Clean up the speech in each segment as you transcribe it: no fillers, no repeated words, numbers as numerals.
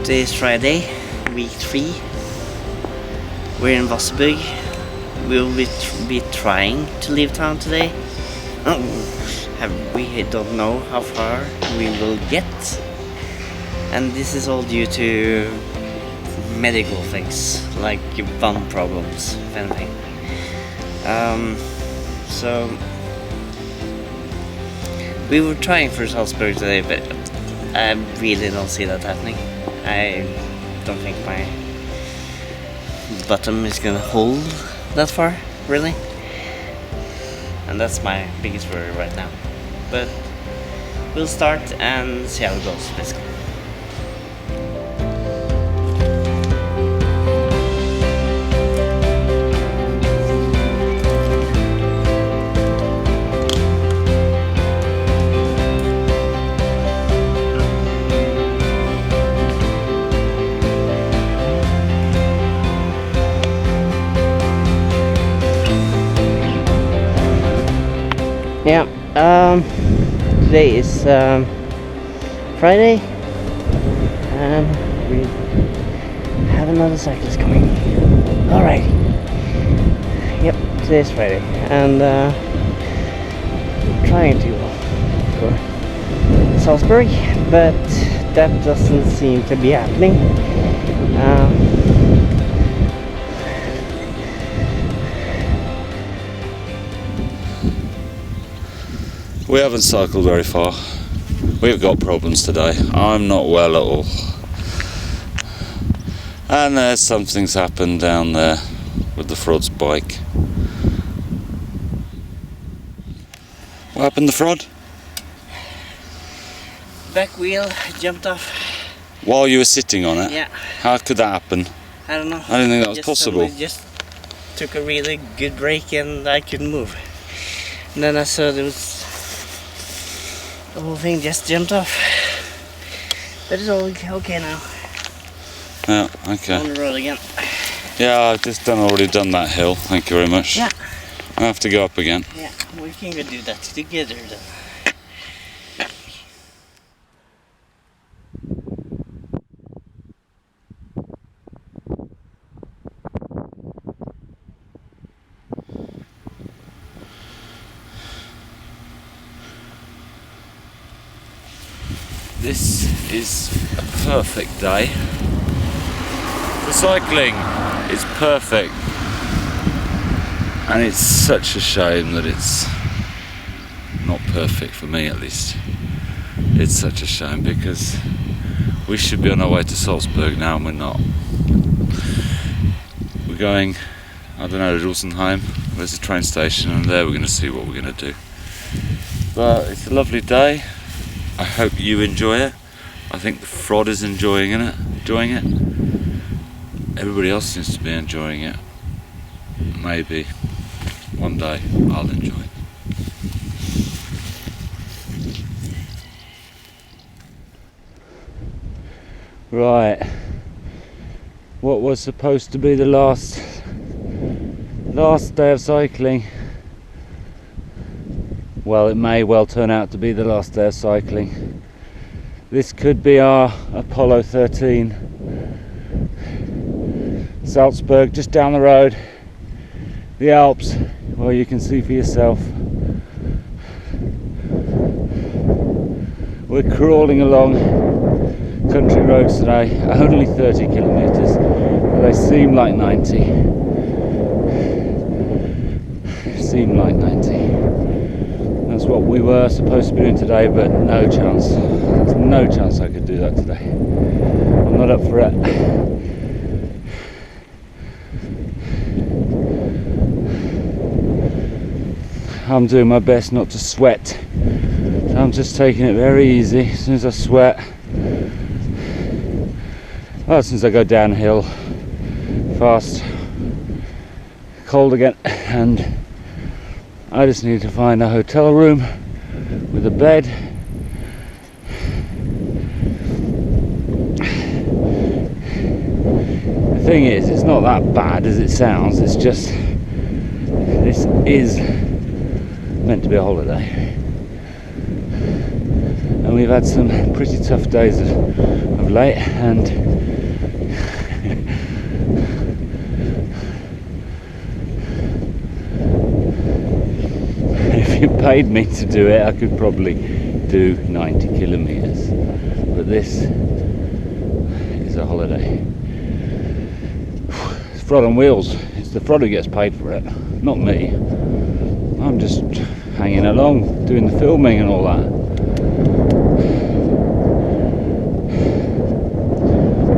Today is Friday, week 3. We're in Wasserburg. We'll be trying to leave town today. We don't know how far we will get. And this is all due to medical things, like bum problems, if anything. So we were trying for Salzburg today, but I really don't see that happening. I don't think my bottom is gonna hold that far, really. And that's my biggest worry right now. But we'll start and see how it goes, basically. Yeah, today is Friday, and we have another cyclist coming. Alrighty. Yep, today is Friday, and trying to go for Salzburg, but that doesn't seem to be happening. We haven't cycled very far. We've got problems today. I'm not well at all. And there's something's happened down there with the Frod's bike. What happened to Frod? Back wheel jumped off. While you were sitting on it? Yeah. How could that happen? I don't know. I didn't think that was possible. Just took a really good break and I couldn't move. And then I saw there was the whole thing just jumped off. But it's all okay now. Yeah, okay. On the road again. Yeah, I've just already done that hill. Thank you very much. Yeah. I have to go up again. Yeah, we can go do that together then. This is a perfect day. The cycling is perfect, and it's such a shame that it's not perfect for me, at least. It's such a shame because we should be on our way to Salzburg now and we're not. We're going, I don't know, to Rosenheim. There's a train station, and there we're going to see what we're going to do. But it's a lovely day. I hope you enjoy it. I think the Frod is enjoying it. Everybody else seems to be enjoying it. Maybe one day I'll enjoy it. Right. What was supposed to be the last day of cycling? Well, it may well turn out to be the last day of cycling. This could be our Apollo 13. Salzburg, just down the road. The Alps, well, you can see for yourself. We're crawling along country roads today, only 30 kilometres, but they seem like 90. Seem like 90. That's what we were supposed to be doing today, but no chance. There's no chance I could do that today. I'm not up for it. I'm doing my best not to sweat. So I'm just taking it very easy. As soon as I sweat, well, as soon as I go downhill fast, cold again, and I just need to find a hotel room with a bed. The thing is, it's not that bad as it sounds. It's just, this is meant to be a holiday. And we've had some pretty tough days of late, and you paid me to do it, I could probably do 90 kilometers. But this is a holiday. It's Frod on wheels. It's the Frod who gets paid for it, not me. I'm just hanging along, doing the filming and all that.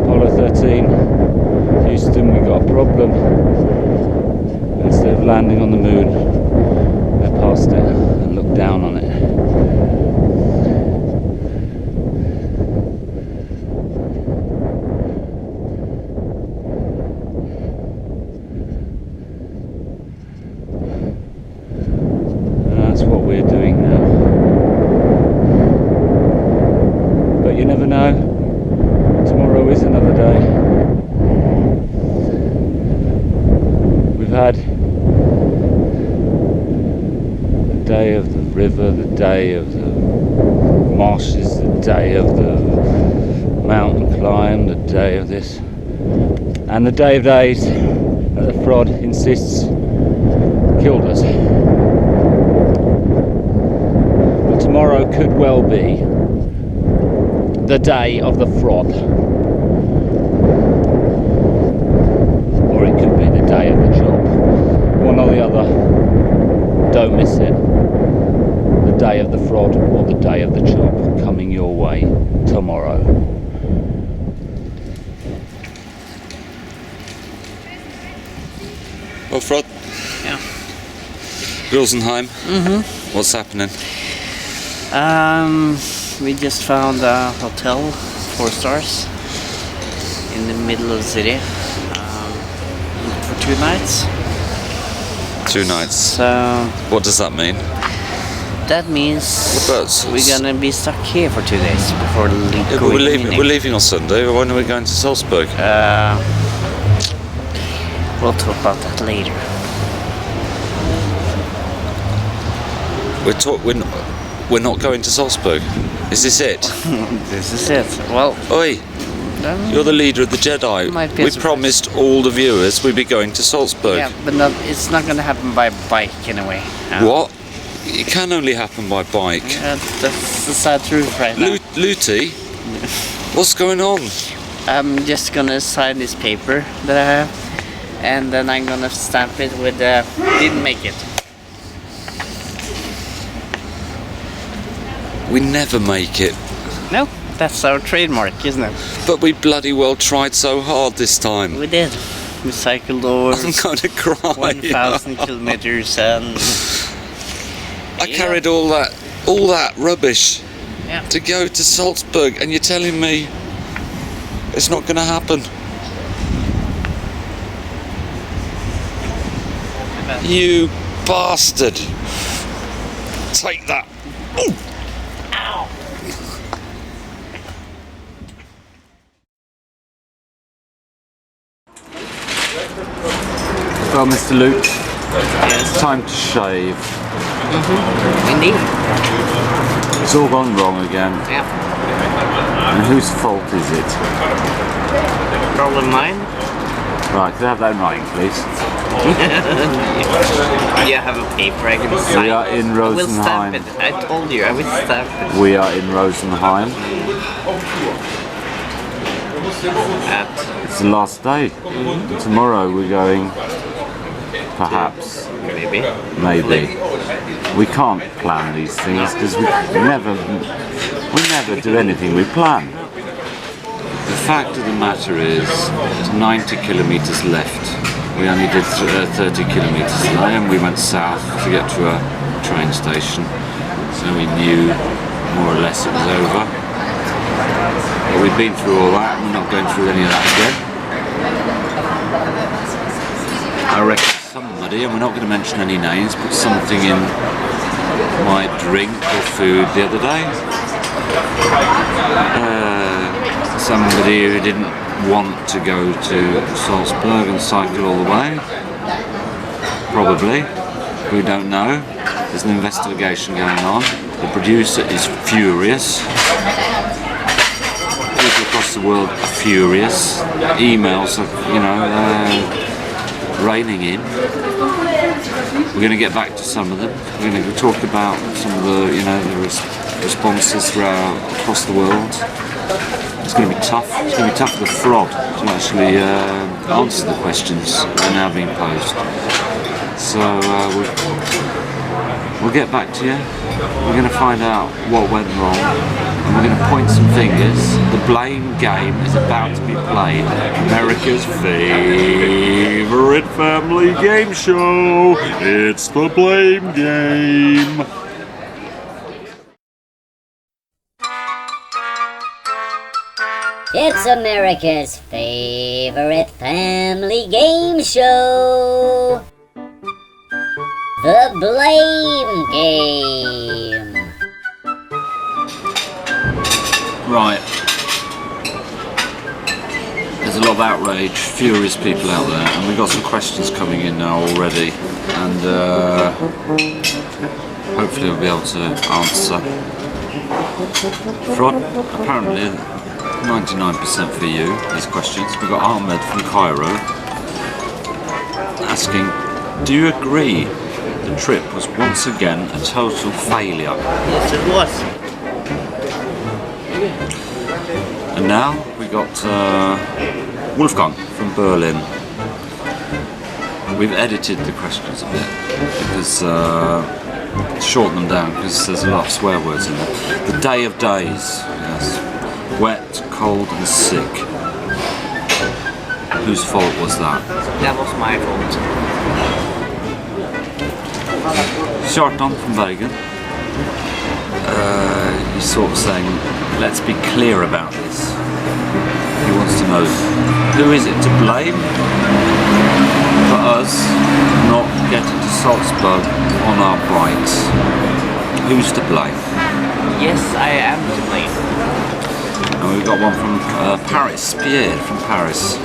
Apollo 13, Houston, we got a problem. Instead of landing on the moon, I passed it and looked down on it. And that's what we're doing now. But you never know. Tomorrow is another day. We've had the day of the river, the day of the marshes, the day of the mountain climb, the day of this, and the day of days that the Frod insists killed us. But tomorrow could well be the day of the Frod. Or it could be the day of the job. One or the other. Don't miss it. The day of the Frod or the day of the job coming your way tomorrow. Oh, Frod. Yeah. Rosenheim. Mm-hmm. What's happening? We just found a hotel, 4 stars, in the middle of the city, for 2 nights. 2 nights. So What does that mean? that means we're gonna be stuck here for 2 days before Yeah, but we're leaving on Sunday. When are we going to Salzburg? We'll talk about that later. We're not going to Salzburg. Is this it? This is it. Well, Oi, you're the leader of the Jedi. Might be a We surprise. promised all the viewers we'd be going to Salzburg. yeah, but it's not gonna happen by bike anyway. What? It can only happen by bike. That's the sad truth right now. Luty, what's going on? I'm just gonna sign this paper that I have, and then I'm gonna stamp it with didn't make it. We never make it. No, that's our trademark, isn't it? But we bloody well tried so hard this time. We did. We cycled over I'm gonna cry. 1,000 kilometers and I carried all that rubbish yeah. to go to Salzburg, and you're telling me it's not gonna happen. You bastard! Take that. Ooh. Ow. Well, Mr. Luke, Yes. it's time to shave. Indeed. It's all gone wrong again. Yeah. And whose fault is it? Problem mine. Right, could I have that in writing, please? You have a paper I can sign. We are in I will Rosenheim. stamp it. I told you I will stamp it. We are in Rosenheim. It's the last day. Tomorrow we're going, perhaps, maybe. We can't plan these things because we never do anything we plan. The fact of the matter is, 90 kilometres left. We only did 30 kilometres today, and we went south to get to a train station, so we knew more or less it was over. But we've been through all that, and we're not going through any of that again. I reckon somebody, and we're not going to mention any names, put something in my drink or food the other day. Somebody who didn't want to go to Salzburg and cycle all the way. Probably. We don't know. There's an investigation going on. The producer is furious. People across the world are furious. Emails are, raining in. We're going to get back to some of them. We're going to talk about some of the, the responses across the world. It's going to be tough. It's going to be tough for the Frod to actually answer the questions that are now being posed. So we'll get back to you. We're going to find out what went wrong, and we're going to point some fingers. The blame game is about to be played. America's favourite family game show. It's the blame game. It's America's favorite family game show. The Blame Game. Right. There's a lot of outrage, furious people out there, and we've got some questions coming in now already, and hopefully we'll be able to answer. Frod, apparently 99% for you, these questions. We've got Ahmed from Cairo asking, do you agree the trip was once again a total failure? Yes, it was. And now we got Wolfgang from Berlin. We've edited the questions a bit because shortened them down because there's a lot of swear words in there. The day of days, yes. Wet, cold and sick. Whose fault was that? That was my fault. Kjartan from Bergen. He's sort of saying, let's be clear about this. He wants to know, who is it to blame for us not getting to Salzburg on our bikes? Who's to blame? Yes, I am to blame. And we've got one from Paris, Pierre from Paris.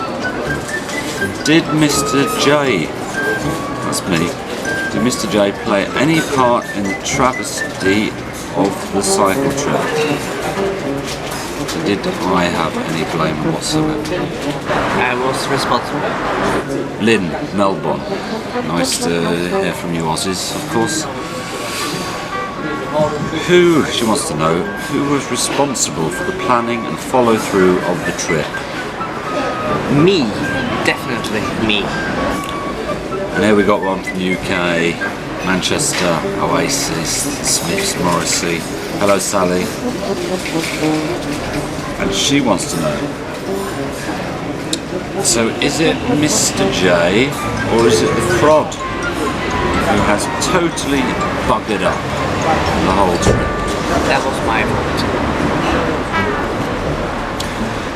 Did Mr. J, that's me, did Mr. J play any part in the travesty of the cycle trip? Did I have any blame whatsoever? I was responsible. Lynn, Melbourne. Nice to hear from you Aussies, of course. Who, she wants to know, who was responsible for the planning and follow through of the trip? Me. Definitely me. And here we got one from the UK, Manchester, Oasis, Smiths, Morrissey. Hello Sally. And she wants to know, so is it Mr. J or is it the Frod who has totally buggered up the whole trip? That was my fault.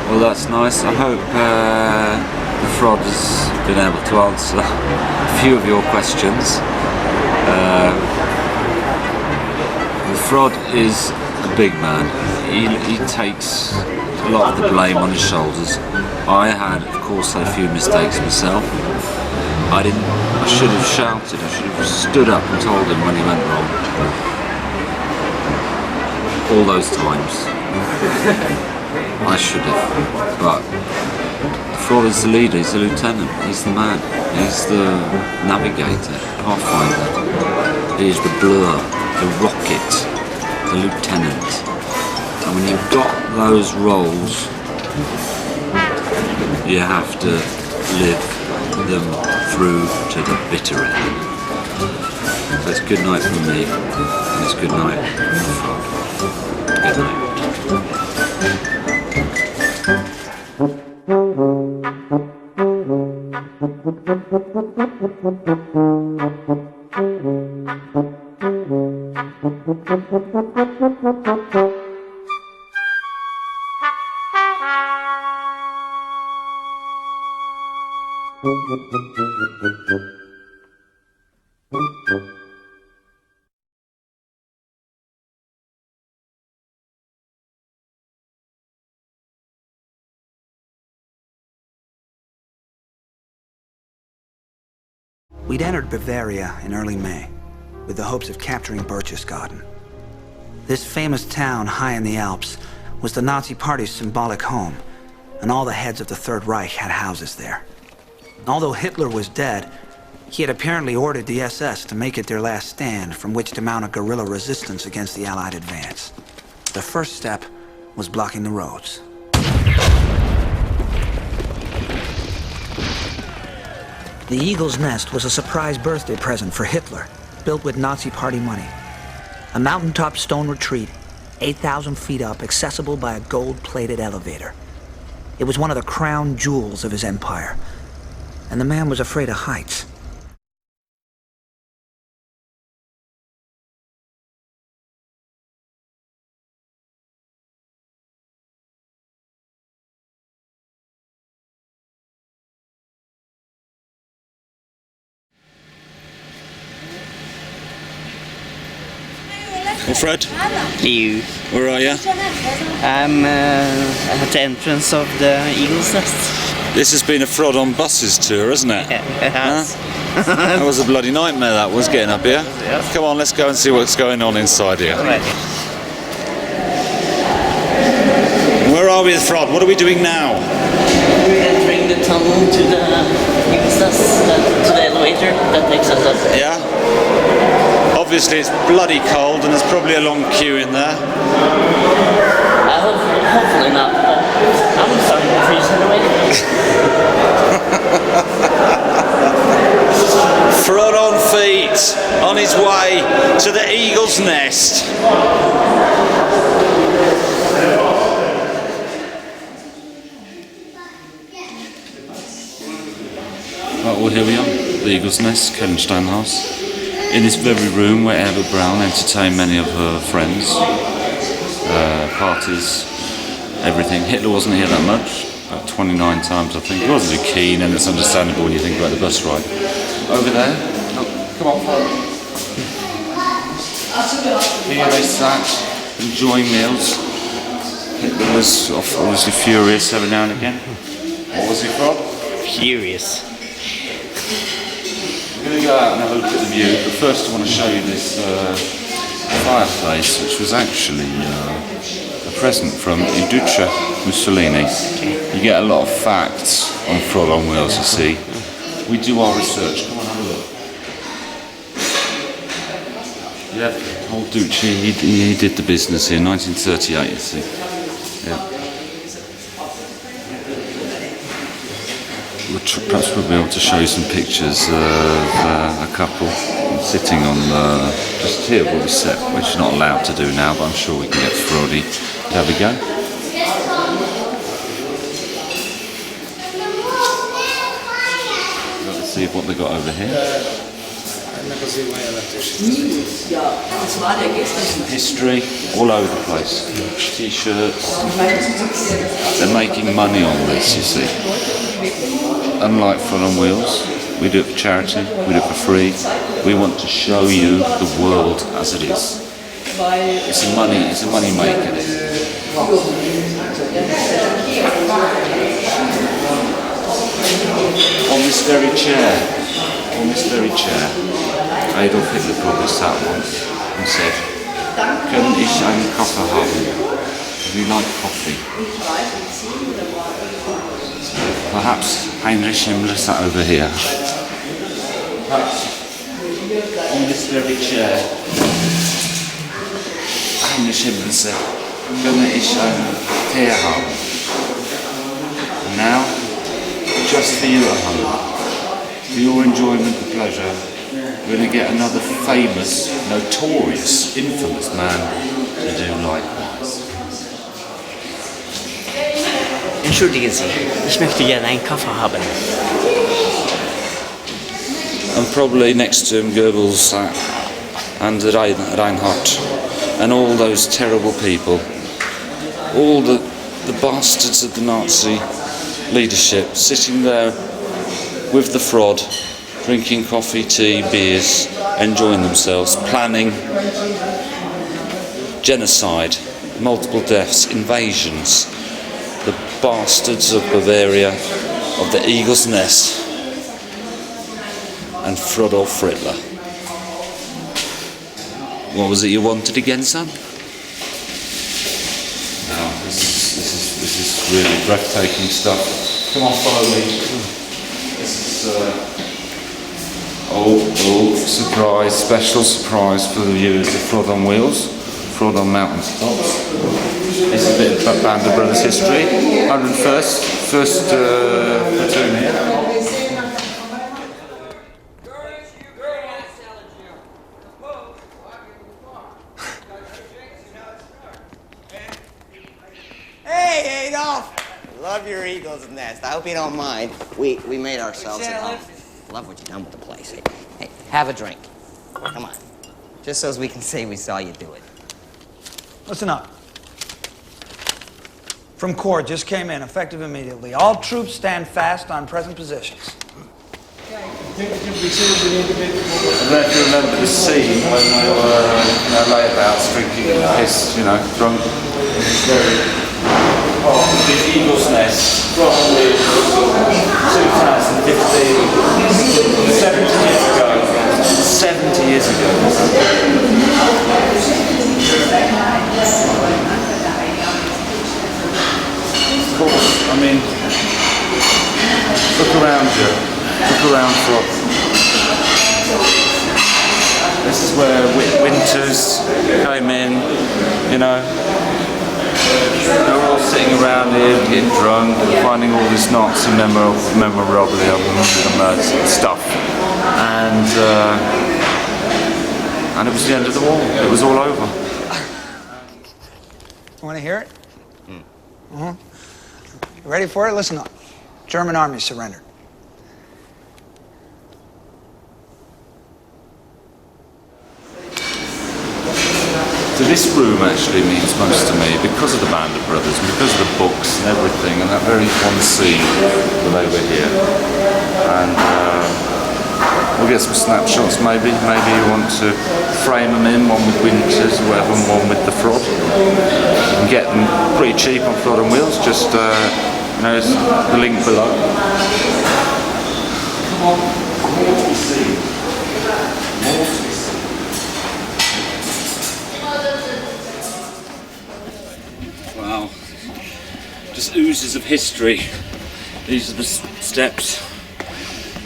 Well, that's nice. I hope the Frod has been able to answer a few of your questions. The Frod is a big man. He takes a lot of the blame on his shoulders. I had, of course, a few mistakes myself. I should have shouted, I should have stood up and told him when he went wrong. All those times. I should have. But the Frod is the leader, he's the lieutenant, he's the man, he's the navigator, pathfinder. He's the blur, the rocket, the lieutenant. And when you've got those roles, you have to live them through to the bitter end. So it's good night from me, and it's good night from the Frod. Good night. We'd entered Bavaria in early May, with the hopes of capturing Berchtesgaden. This famous town high in the Alps was the Nazi Party's symbolic home, and all the heads of the Third Reich had houses there. Although Hitler was dead, He had apparently ordered the SS to make it their last stand from which to mount a guerrilla resistance against the Allied advance. The first step was blocking the roads. The Eagle's Nest was a surprise birthday present for Hitler, built with Nazi Party money. A mountaintop stone retreat, 8,000 feet up, accessible by a gold-plated elevator. It was one of the crown jewels of his empire, and the man was afraid of heights. Well, Fred, You. where are you? I'm at the entrance of the Eagle's Nest. This has been a Frod on buses tour, hasn't it? It has. That was a bloody nightmare, that was, getting up here. Yes. Come on, let's go and see what's going on inside here. Right. Where are we with Frod? What are we doing now? We're entering the tunnel to the Eagle's Nest, to the elevator that takes us up. Yeah? Obviously it's bloody cold and there's probably a long queue in there. Hopefully not, but I'm starting to freeze anyway. Frod on feet, on his way to the Eagle's Nest. Right, well here we are, the Eagle's Nest, Kehlsteinhaus. In this very room where Eva Braun entertained many of her friends, parties, everything. Hitler wasn't here that much, about 29 times I think. He wasn't too keen, and it's understandable when you think about the bus ride. Over there, look, come on, follow. Here they sat, enjoying meals. Hitler was obviously furious every now and again. What was he from? Furious. We're going to go out and have a look at the view, but first I want to show you this fireplace, which was actually a present from Duce Mussolini. You get a lot of facts on Frod on Wheels, you see. We do our research. Come on, have a look. Yeah, old Duce, he did the business here in 1938, you see. Yeah. Perhaps we'll be able to show you some pictures of a couple sitting on just here where we sit, which is not allowed to do now, but I'm sure we can get Frody to have a go. Let's see what they got over here. History all over the place. T-shirts. They're making money on this, you see. Unlike Frod on Wheels, we do it for charity, we do it for free. We want to show you the world as it is. It's a money maker. On this very chair, Adolf Hitler probably sat once and said, "Können ich einen Kaffee haben? Do you like coffee?" Perhaps Heinrich Himmler sat over here. Perhaps on this very chair, Heinrich Himmler said, "Können ich einen Tee haben?" And now, just for you at home, for your enjoyment and pleasure, we're going to get another famous, notorious, infamous man to do likewise. Entschuldigen Sie, ich möchte gerne einen Kaffee haben. And probably next to him Goebbels and Reinhardt and all those terrible people, all the bastards of the Nazi leadership sitting there with the Frod, drinking coffee, tea, beers, enjoying themselves, planning genocide, multiple deaths, invasions. The bastards of Bavaria, of the Eagle's Nest, and Frodolf Hitler. What was it you wanted again, son? Now, this is really breathtaking stuff. Come on, follow me. This is Oh, surprise, special surprise for the viewers of Frod on Wheels, Frod on mountain tops. This is a bit of Band of Brothers history. 101st platoon here. Hey, Adolf! Love your eagle's nest. I hope you don't mind. We made ourselves at home. Love what you've done with the place. Hey, have a drink. Come on. Just so as we can say we saw you do it. Listen up. From Corps, just came in, effective immediately. All troops stand fast on present positions. I don't know if you remember the scene when we were layabouts drinking and pissed, drunk. The Eagle's Nest, 2015, 70 years ago. 70 years ago. Of course, I mean, look around you. Look around Frod. This is where winters came in, They're all sitting around here, getting drunk, and finding all this Nazi memorabilia and stuff. And it was the end of the war. It was all over. You want to hear it? You ready for it? Listen up. German army surrendered. So this room actually means most to me because of the Band of Brothers, because of the books and everything, and that very one scene when they were here. And we'll get some snapshots maybe. Maybe you want to frame them in, one with Winters, whatever, and one with the Frod. You can get them pretty cheap on Frod on Wheels, just there's the link below. Come on, more to see. More to see. Wow, just oozes of history. These are the steps.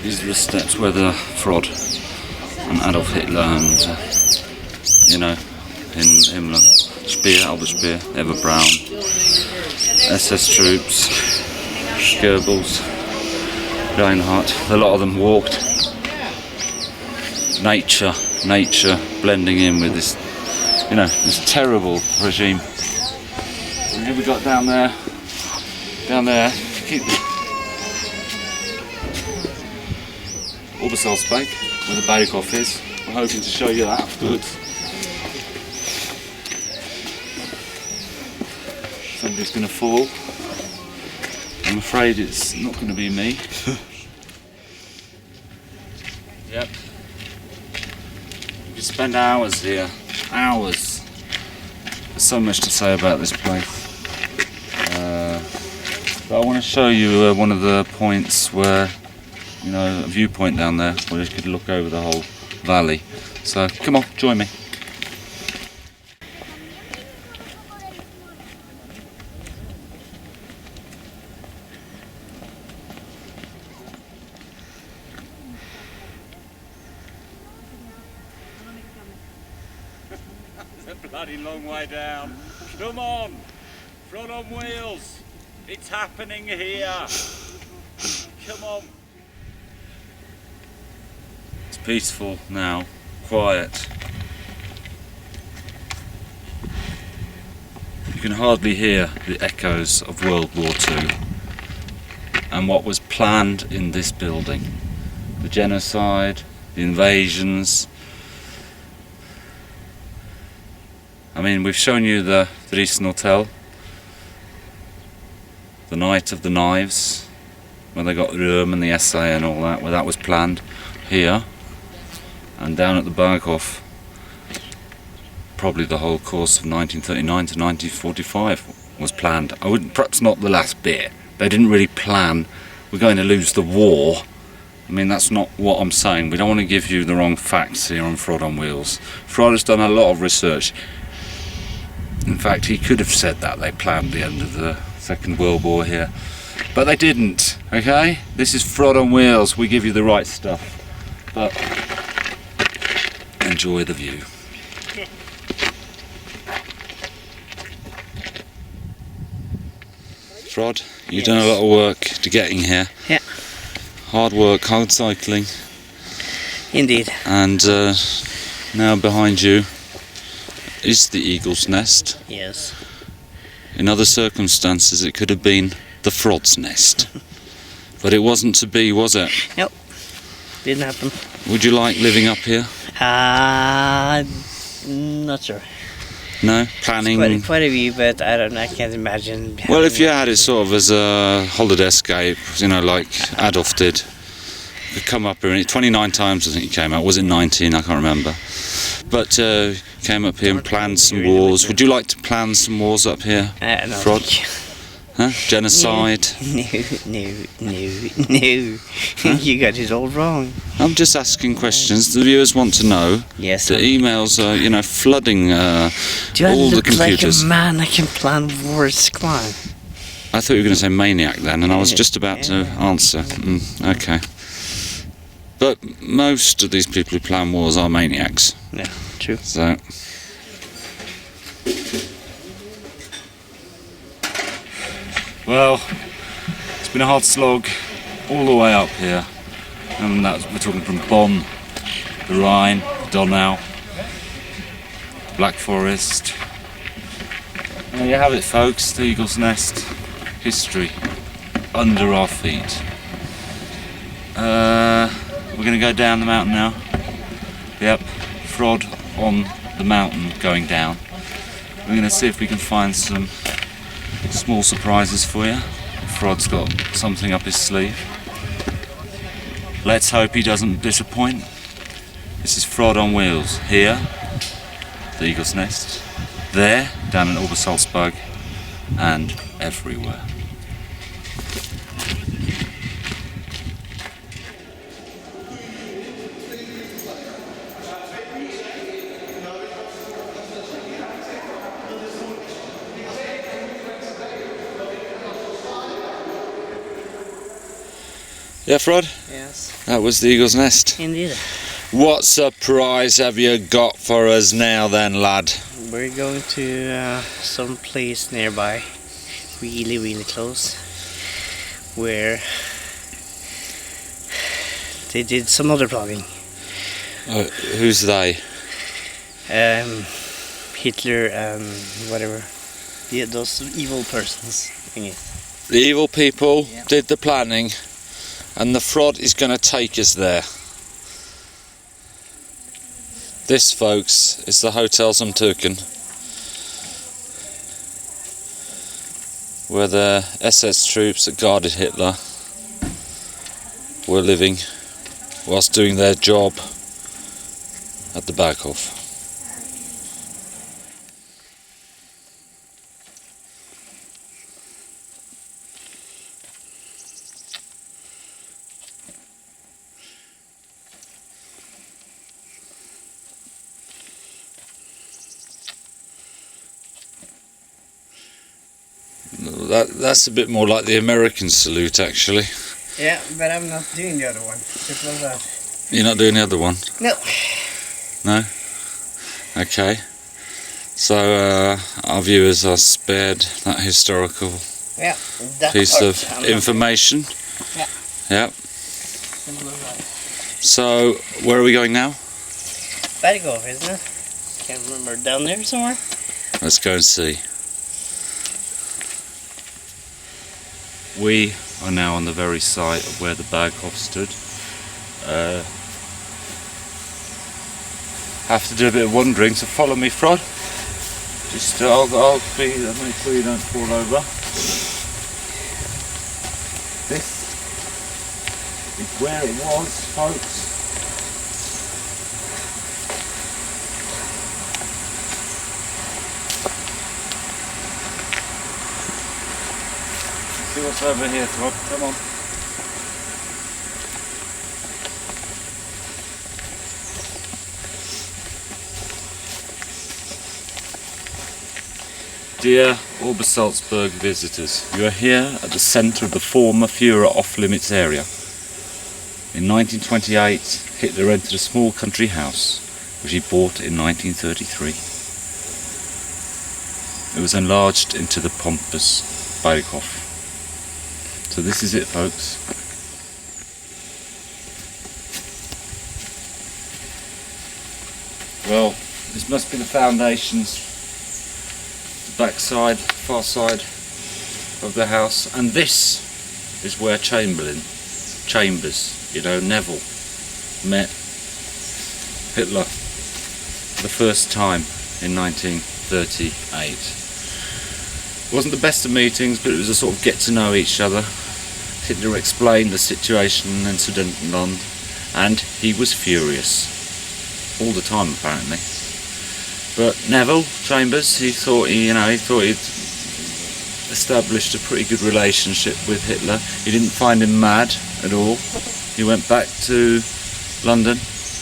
These are the steps where the Frod and Adolf Hitler and, Himmler, Speer, Albert Speer, Eva Braun, SS troops, Goebbels, Reinhardt, a lot of them walked. Nature blending in with this, this terrible regime. And here we got down there, keep Obersalzberg, where the Berghof is. I'm hoping to show you that afterwards. Somebody's going to fall. I'm afraid it's not going to be me. Yep. You could spend hours here, hours. There's so much to say about this place. But I want to show you one of the points where, a viewpoint down there where you could look over the whole valley. So come on, join me. It's a bloody long way down. Come on, Frod on Wheels. It's happening here. Come on. It's peaceful now, quiet. You can hardly hear the echoes of World War II and what was planned in this building. The genocide, the invasions. I mean, we've shown you the Dresden Hotel, the night of the knives, when they got Röhm and the SA and all that, where that was planned here, and down at the Berghof, probably the whole course of 1939 to 1945 was planned. Perhaps not the last bit. They didn't really plan, we're going to lose the war. I mean, that's not what I'm saying. We don't want to give you the wrong facts here on Frod on Wheels. Frod has done a lot of research. In fact, he could have said that they planned the end of the Second World War here, but they didn't. Okay, this is Frod on Wheels. We give you the right stuff. But enjoy the view. Frod, you've done a lot of work to getting here. Yeah. Hard work, hard cycling, Indeed. and now behind you is the eagle's nest. Yes. In other circumstances it could have been the Frod's nest, but it wasn't to be, was it? Nope. Didn't happen. Would you like living up here? Not sure. No? Planning? Quite a view, but I can't imagine. Well, if you had it sort of as a holiday escape, you know, like Adolf did. You come up here, and 29 times I think you came up. Was it 19? I can't remember. But came up here and planned some wars. Would you like to plan some wars up here, No. Frod? Huh? Genocide? No. You got it all wrong. I'm just asking questions. The viewers want to know. Yes. The emails are, you know, flooding Do I all the look computers. like a man that can plan wars? Come on. I thought you were going to say maniac then, and I was just about to answer. Okay. But most of these people who plan wars are maniacs. Yeah, true. So. Well, it's been a hard slog all the way up here. And we're talking from Bonn, the Rhine, the Danube, Black Forest. There you have it, folks, the Eagle's Nest history under our feet. We're going to go down the mountain now. Yep, Frod on the mountain going down. We're going to see if we can find some small surprises for you. Frod's got something up his sleeve. Let's hope he doesn't disappoint. This is Frod on wheels. Here, the Eagle's Nest. There, down in Obersalzberg, and everywhere. Yeah, Frod? Yes. That was the Eagle's Nest. Indeed. What surprise have you got for us now then, lad? We're going to some place nearby, really close, where they did some other plotting. Who's they? Hitler and whatever. Yeah, those evil persons. Thingy. The evil people Yeah. did the planning, and the Frod is going to take us there. This, folks, is the Hotel zum Türken, where the SS troops that guarded Hitler were living whilst doing their job at the Berghof. That's a bit more like the American salute, actually. Yeah, but I'm not doing the other one. Simple as that. You're not doing the other one? No. No? Okay. So our viewers are spared that historical Yeah. That piece part, of I'm not information. Yeah. Yeah. doing. Simple as that. So where are we going now? Berghof, isn't it? Can't remember. Down there somewhere? Let's go and see. We are now on the very site of where the Berghof stood. Have to do a bit of wandering, so follow me, Frod. Just I'll make sure you don't fall over. This is where it was, folks. See what's over here, Frod. Come on. Dear Obersalzberg visitors, you are here at the centre of the former Führer off-limits area. In 1928, Hitler entered a small country house which he bought in 1933. It was enlarged into the pompous Berghof. So this is it, folks. Well, this must be the foundations, the back side, far side of the house, and this is where Chamberlain, Neville, met Hitler for the first time in 1938. It wasn't the best of meetings, but it was a sort of get to know each other. Hitler explained the situation incident and he was furious. All the time apparently. But Neville Chambers, he thought he'd established a pretty good relationship with Hitler. He didn't find him mad at all. He went back to London,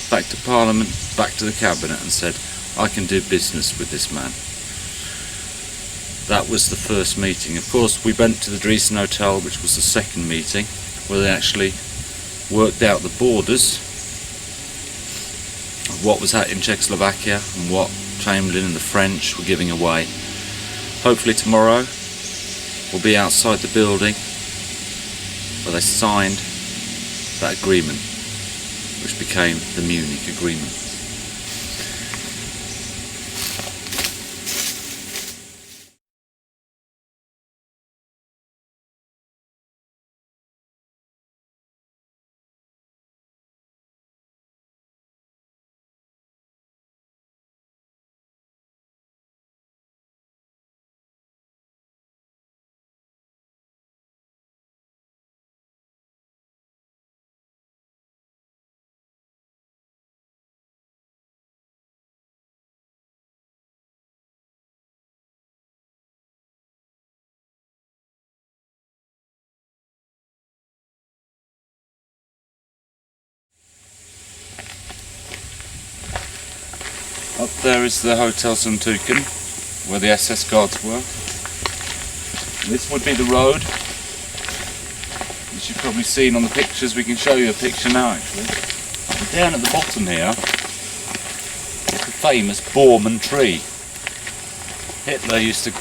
back to Parliament, back to the cabinet and said, I can do business with this man. That was the first meeting. Of course, we went to the Dresden Hotel, which was the second meeting, where they actually worked out the borders of what was in Czechoslovakia and what Chamberlain and the French were giving away. Hopefully tomorrow we'll be outside the building where they signed that agreement, which became the Munich Agreement. Up there is the Hotel Suntuken, where the SS guards were. This would be the road, which you've probably seen on the pictures. We can show you a picture now actually. And down at the bottom here is the famous Bormann tree. Hitler used to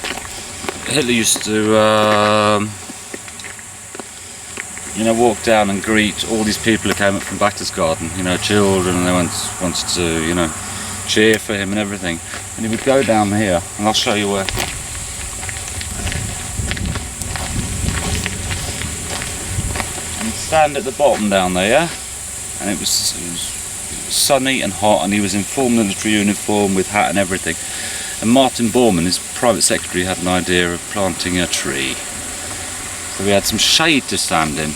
walk down and greet all these people who came up from Berchtesgaden, children, and they wanted to, cheer for him and everything. And he would go down here, and I'll show you where. And he'd stand at the bottom down there, yeah? And it was sunny and hot, and he was in full military uniform with hat and everything. And Martin Bormann, his private secretary, had an idea of planting a tree. So we had some shade to stand in.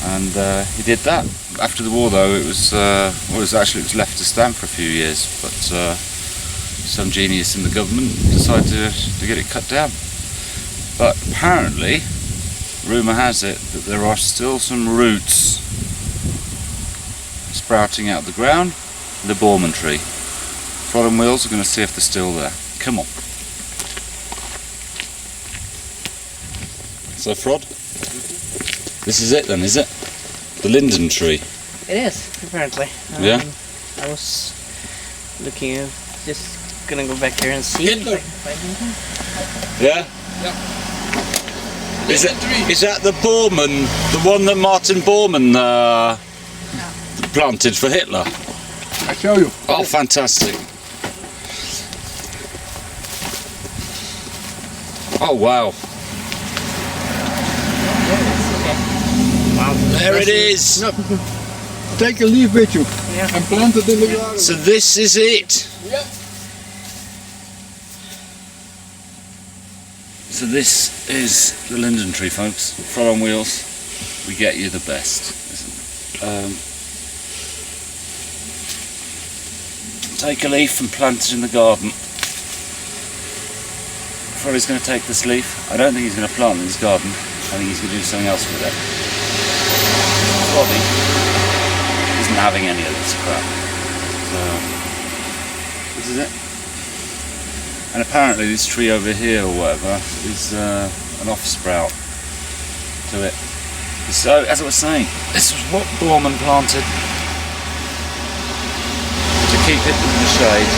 And he did that. After the war, though, it was left to stand for a few years, but some genius in the government decided to get it cut down. But apparently, rumour has it that there are still some roots sprouting out of the ground. The Bormann tree. Frod and Wheels are going to see if they're still there. Come on. So, Frod, this is it then, is it? The linden tree. It is, apparently. Yeah. I was looking at, just gonna go back here and see. Yeah? Yeah. Is that the Bormann, the one that Martin Bormann planted for Hitler? I show you. Oh, fantastic. Oh, wow. There it is. Yep. Take a leaf with you and plant it in the garden. So this is it. Yep. So this is the linden tree, folks. Frod on Wheels. We get you the best. Take a leaf and plant it in the garden. Frod is going to take this leaf. I don't think he's going to plant it in his garden. I think he's going to do something else with it. Froddy isn't having any of this crap. So, this is it. And apparently this tree over here or whatever is an off-sprout to it. So, as I was saying, this was what Bormann planted to keep it in the shade.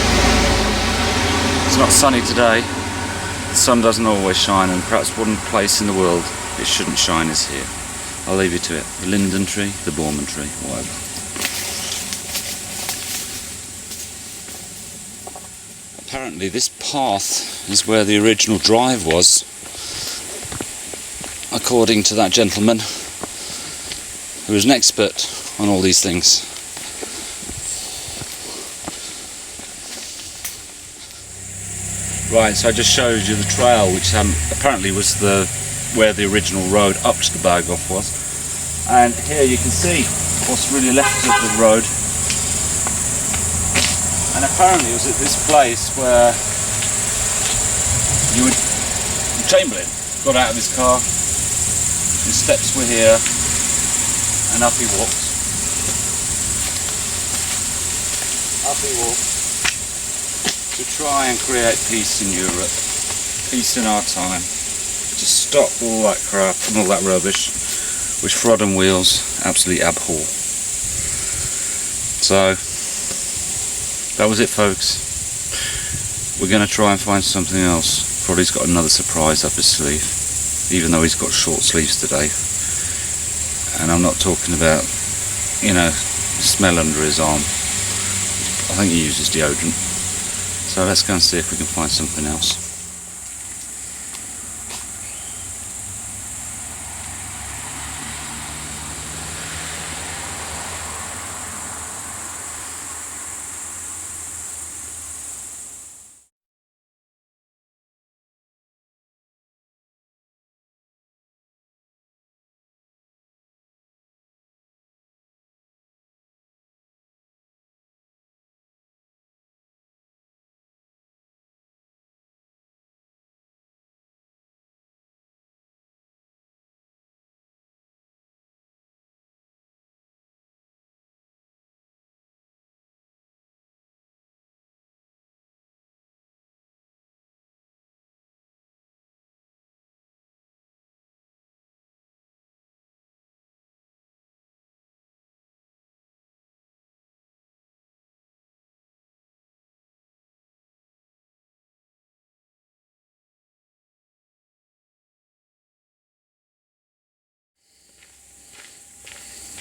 It's not sunny today. The sun doesn't always shine, and perhaps one place in the world it shouldn't shine is here. I'll leave you to it. The linden tree, the Borman tree, whatever. Apparently this path is where the original drive was, according to that gentleman who was an expert on all these things. Right, so I just showed you the trail, which apparently was where the original road up to the Berghof was. And here you can see what's really left of the road. And apparently it was at this place where Chamberlain got out of his car, his steps were here, and up he walked. Up he walked to try and create peace in Europe, peace in our time, to stop all that crap and all that rubbish which Frod and Wheels absolutely abhor. So that was it, folks. We're going to try and find something else. Froddy's got another surprise up his sleeve, even though he's got short sleeves today. And I'm not talking about, you know, smell under his arm. I think he uses deodorant. So let's go and see if we can find something else.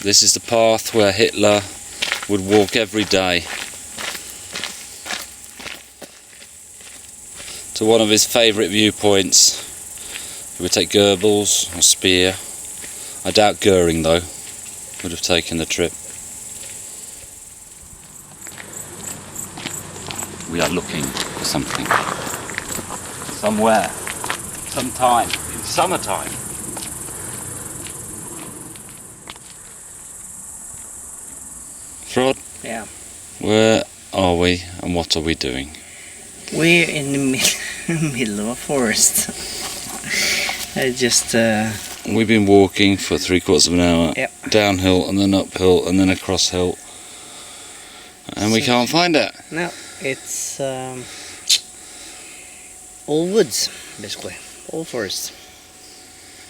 This is the path where Hitler would walk every day to one of his favourite viewpoints. He would take Goebbels or Speer. I doubt Goering, though, would have taken the trip. We are looking for something. Somewhere. Sometime. In summertime. Frod? Yeah. Where are we and what are we doing? We're in the middle of a forest. I just... We've been walking for 3/4 of an hour, Yep. downhill and then uphill and then across hill, and we can't find it. No, it's all woods, basically. All forest.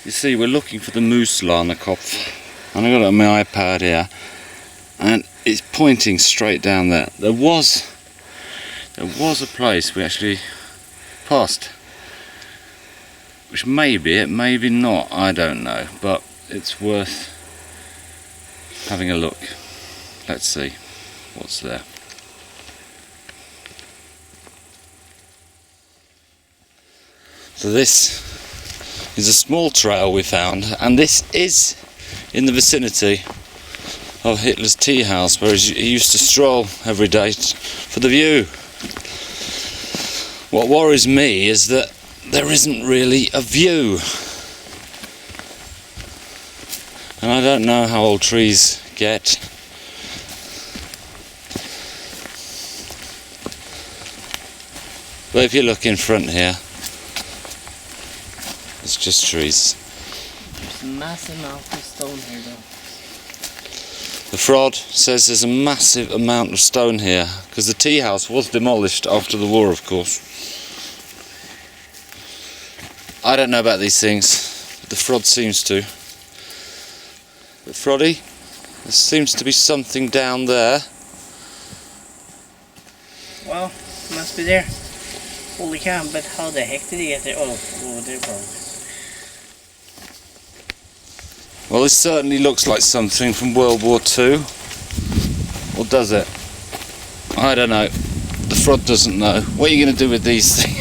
You see, we're looking for the Mooslahnerkopf, and I've got it on my iPad here, and it's pointing straight down there. There was a place we actually passed, which may be it, maybe not, I don't know, but it's worth having a look. Let's see what's there. So this is a small trail we found, and this is in the vicinity of Hitler's tea house, where he used to stroll every day for the view. What worries me is that there isn't really a view, and I don't know how old trees get. But if you look in front here, it's just trees. There's a massive amount of stone here, though. The Frod says there's a massive amount of stone here, because the tea house was demolished after the war, of course. I don't know about these things, but the Frod seems to. But Froddy, there seems to be something down there. must be there. Holy cow, but how the heck did he get there? Oh, there from. Well, this certainly looks like something from World War II. Or does it? I don't know. The Frod doesn't know. What are you going to do with these things?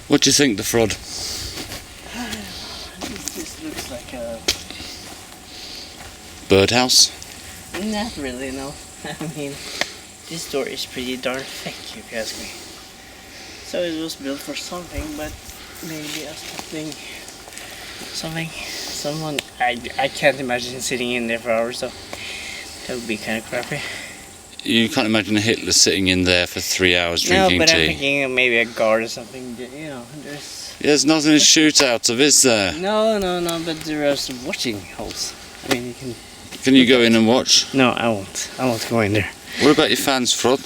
What do you think, the Frod? This looks like a... Birdhouse? Not really, no. I mean, this door is pretty darn thick, if you ask me. So it was built for something, but maybe a someone, I can't imagine sitting in there for hours, so that would be kind of crappy. You can't imagine a Hitler sitting in there for 3 hours drinking tea. No, but tea. I'm thinking of maybe a guard or something, you know, There's nothing to shoot out of, is there? No, but there are some watching holes. I mean, you can... Can you go in and watch? No, I won't. I won't go in there. What about your fans, Frod?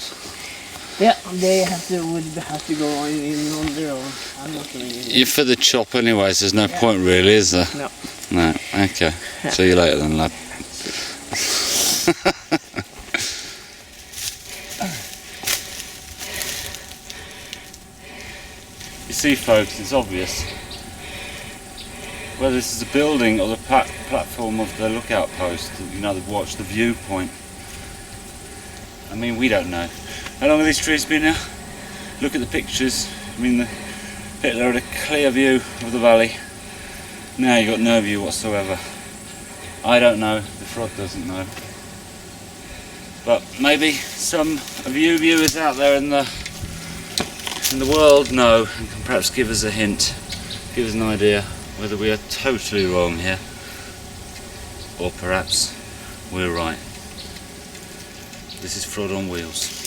Yeah, they would have to go in on their own. I'm not going in. You're for the chop anyways, there's no point really, is there? No. No, okay. Yeah. See you later then, lad. You see, folks, it's obvious. Whether this is a building or the platform of the lookout post, you know, the watch, the viewpoint. I mean, we don't know. How long have these trees been now? Look at the pictures. I mean, the Hitler had a clear view of the valley. Now you've got no view whatsoever. I don't know, the Frod doesn't know. But maybe some of you viewers out there in the world know and can perhaps give us a hint, give us an idea whether we are totally wrong here or perhaps we're right. This is Frod on Wheels.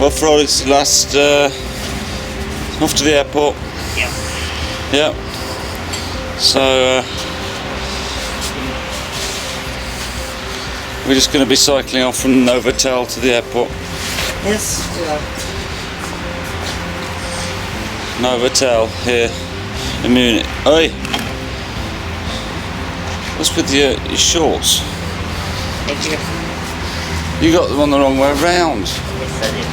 Well, Frod, it's the last off to the airport. Yeah. Yeah. So we're just going to be cycling off from Novotel to the airport. Yes. Novotel here in Munich. Oi! What's with your shorts? Thank you. You got them on the wrong way around. Yes, I did.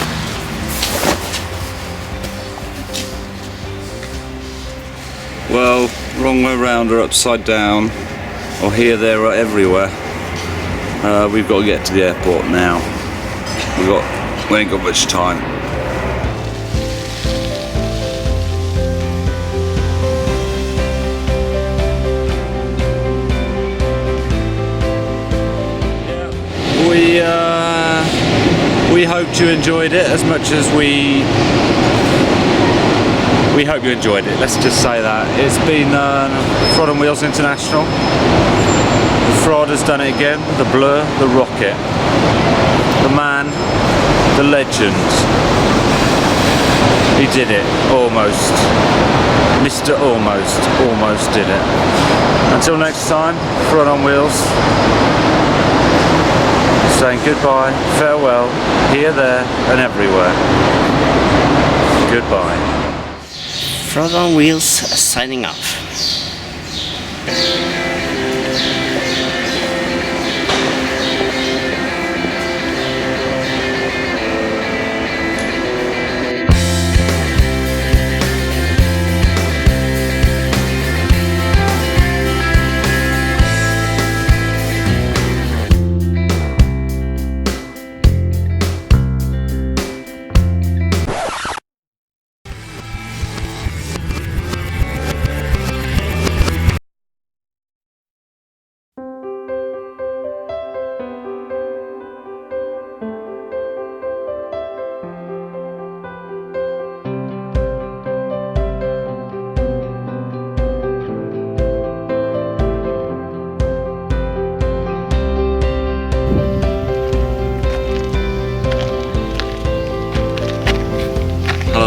Well, wrong way round or upside down, or here, there, or everywhere. We've got to get to the airport now. We ain't got much time. We hoped you enjoyed it as much as we hope you enjoyed it, let's just say that. It's been Frod on Wheels International. The Frod has done it again, the Blur, the Rocket, the man, the legend. He did it, almost. Mr. Almost did it. Until next time, Frod on Wheels, saying goodbye, farewell, here, there and everywhere. Goodbye. Frod on Wheels signing off.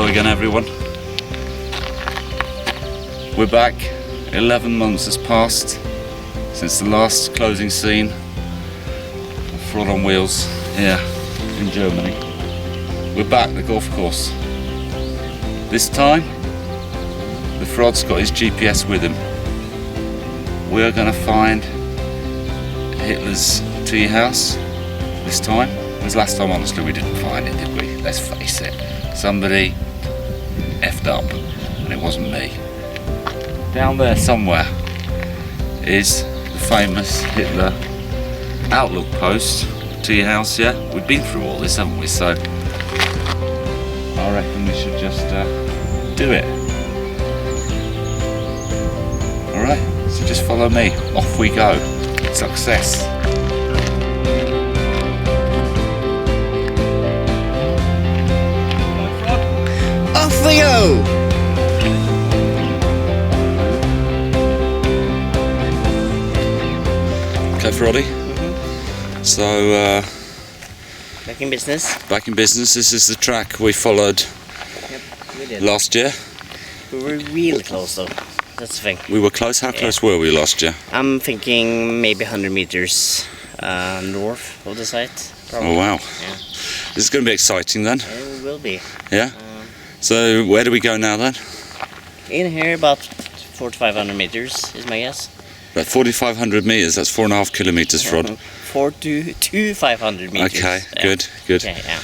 Again, everyone, we're back. 11 months has passed since the last closing scene of Frod on Wheels here in Germany. We're back at the golf course. This time, the Frod's got his GPS with him. We're going to find Hitler's tea house this time. Because last time, honestly, we didn't find it, did we? Let's face it. Somebody effed up, and it wasn't me. Down there somewhere is the famous Hitler outlook post, tea house. Yeah, we've been through all this, haven't we? So I reckon we should just do it. Alright, so just follow me. Off we go. Success. Off we go! Okay, Froddy. So, Back in business. back in business. This is the track we followed Yep, we did. last year. We were really close though. That's the thing. We were close. How close were we last year? I'm thinking maybe 100 meters north of the site. Probably. Oh wow. Yeah. This is going to be exciting then. It will be. Yeah. So where do we go now then? In here about 400 to 500 meters is my guess. About 4,500 meters. That's 4.5 kilometers, Frod. 400 to 500 meters. Okay. Yeah. Good. Good. Okay, yeah.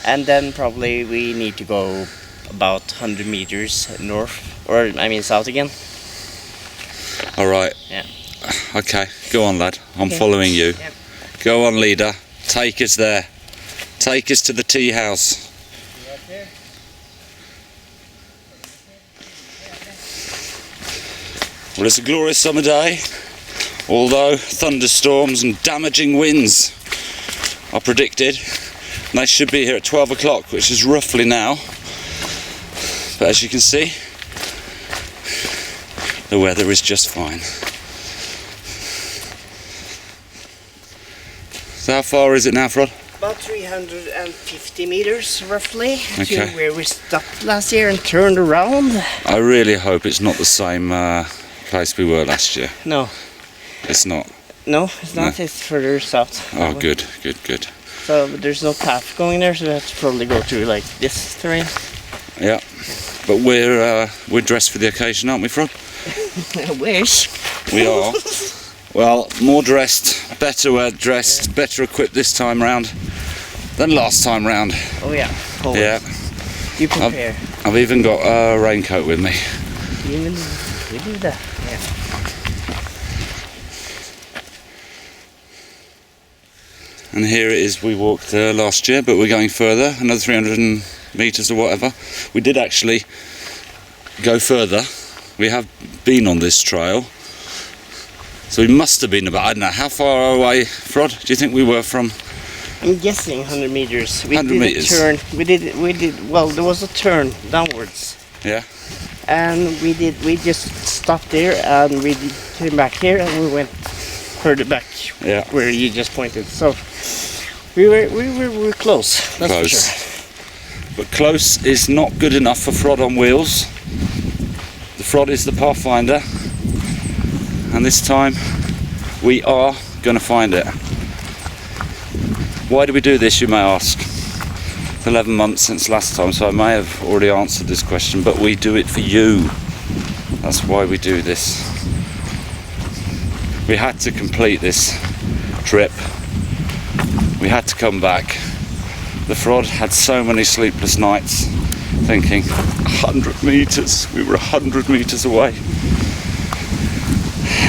And then probably we need to go about 100 meters north, or I mean south again. All right. Yeah. Okay. Go on, lad. I'm Okay. following you. Yep. Go on, leader. Take us there. Take us to the tea house. Well, it's a glorious summer day, although thunderstorms and damaging winds are predicted. And they should be here at 12 o'clock, which is roughly now. But as you can see, the weather is just fine. So how far is it now, Frod? About 350 meters roughly Okay. to where we stopped last year and turned around. I really hope it's not the same place we were last year. No, It's not. no, it's not. It's further south. Oh, good, good, good. So but there's no path going there, so we have to probably go through like this terrain. Yeah. But we're dressed for the occasion, aren't we, Frod? I wish. We are. Well, more dressed, better dressed, better equipped this time round than last time round. Oh yeah. Always. Yeah. You prepare. I've even got a raincoat with me. Even we do that. Yeah. And here it is. We walked last year, but we're going further, another 300 meters or whatever. We did actually go further. We have been on this trail. So we must have been about, I don't know, how far away, Frod, do you think we were from? I'm guessing 100 meters. We 100 did meters. a turn. We did. Well, there was a turn downwards, Yeah. and we just stopped there, and we came back here, and we went further back Yeah. where you just pointed. So we were close. That's Close. for sure. But close is not good enough for Frod on Wheels. The Frod is the pathfinder. And this time we are going to find it. Why do we do this, you may ask? It's 11 months since last time, so I may have already answered this question, but we do it for you. That's why we do this. We had to complete this trip. We had to come back. The Frod had so many sleepless nights thinking, 100 meters, we were 100 meters away.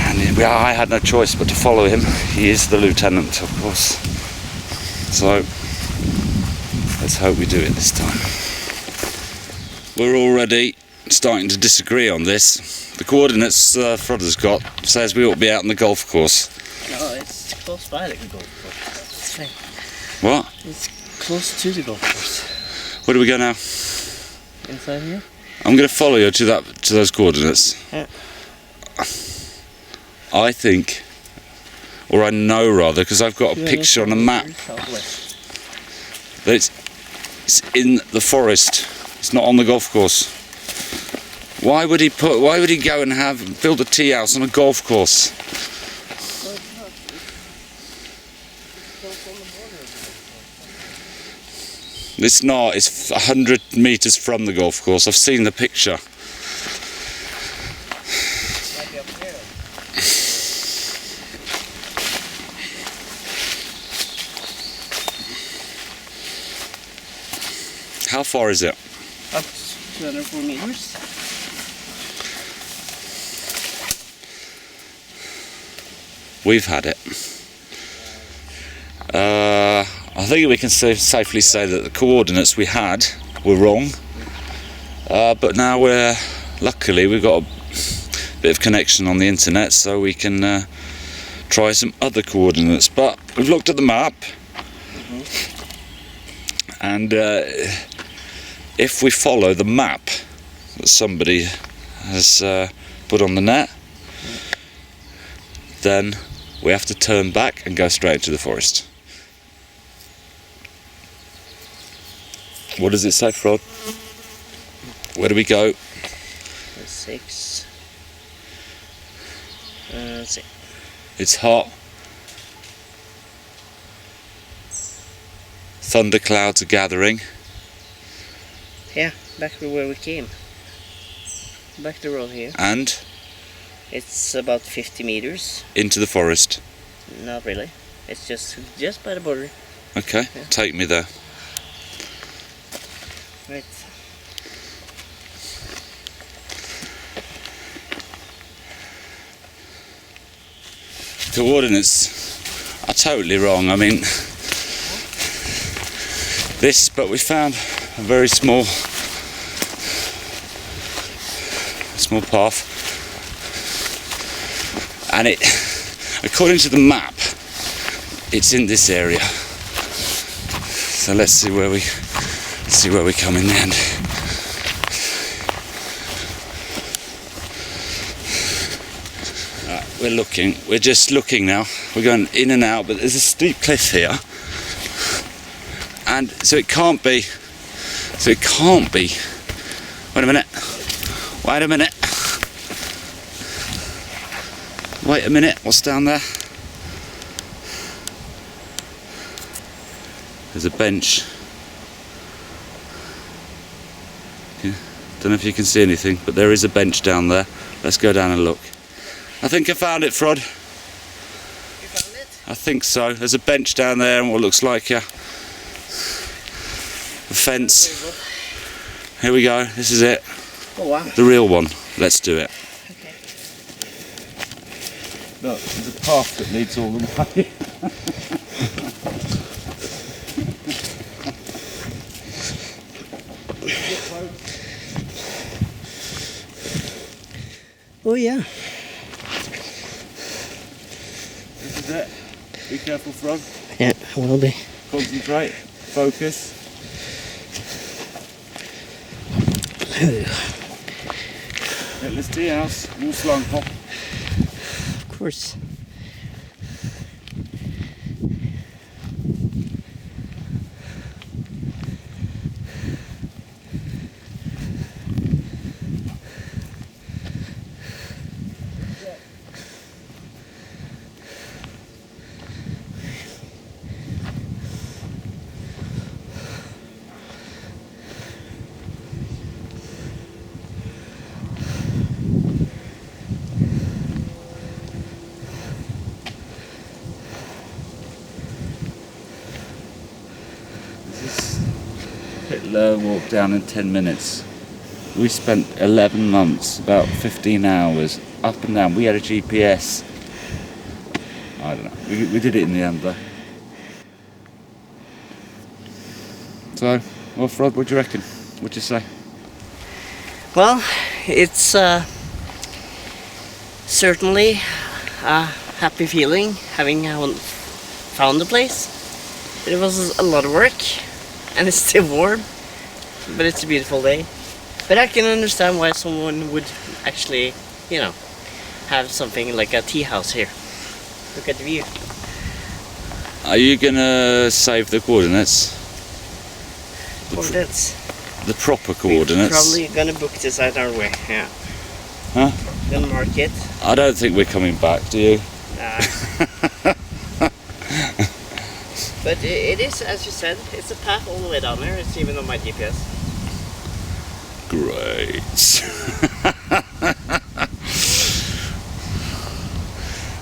And I had no choice but to follow him. He is the lieutenant, of course. So, let's hope we do it this time. We're already starting to disagree on this. The coordinates Frod has got says we ought to be out on the golf course. No, it's close by the golf course. That's the thing. What? It's close to the golf course. Where do we go now? Inside here. I'm going to follow you to those coordinates. Yeah. I think, or I know rather, because I've got a picture on a map Southwest. that it's in the forest. It's not on the golf course. Why would he go and build a tea house on a golf course? It's not. It's 100 meters from the golf course. I've seen the picture. Might be up there. How far is it? Up to 204 meters. We've had it. I think we can safely say that the coordinates we had were wrong, but now luckily we've got a bit of connection on the internet, so we can try some other coordinates. But we've looked at the map, and if we follow the map that somebody has put on the net, then we have to turn back and go straight into the forest. What does it say, Frod? Where do we go? 6. Let's see. It's hot. Thunderclouds are gathering. Yeah, back to where we came. Back the road here. And It's about 50 meters. into the forest. Not really. It's just by the border. Okay, Yeah. take me there. Right. Coordinates are totally wrong. I mean, but we found a very small path, and it, according to the map, it's in this area. So let's see where we come in the end. We're just looking now. We're going in and out, but there's a steep cliff here, and so it can't be. Wait a minute. What's down there? There's a bench. Don't know if you can see anything, but there is a bench down there. Let's go down and look. I think I found it, Frod. You found it? I think so. There's a bench down there and what looks like a fence. Here we go. This is it. Oh wow. The real one. Let's do it. Okay. Look, there's a path that leads all the way. Oh yeah. This is it. Be careful, Frog. Yeah, I will be. Concentrate. Focus. Kehlsteinhaus, Mooslahnerkopf. Of course. Hitler walked down in 10 minutes. We spent 11 months, about 15 hours, up and down. We had a GPS. I don't know. We did it in the end though. So, well, Frod, what do you reckon? What do you say? Well, it's certainly a happy feeling having found the place. It was a lot of work, and it's still warm, but it's a beautiful day. But I can understand why someone would actually, you know, have something like a tea house here. Look at the view. Are you gonna save the coordinates? Coordinates. The proper coordinates? Probably gonna book this out our way, yeah. Huh? Gonna mark it. I don't think we're coming back, do you? But it is, as you said, it's a path all the way down there. It's even on my GPS. Great.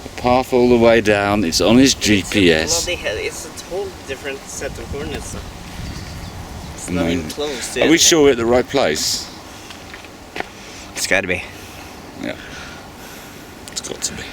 A path all the way down. It's on his GPS. It's a whole different set of coordinates. It's I not mean, even close to Are we it. sure we're at the right place? It's got to be. Yeah. It's got to be.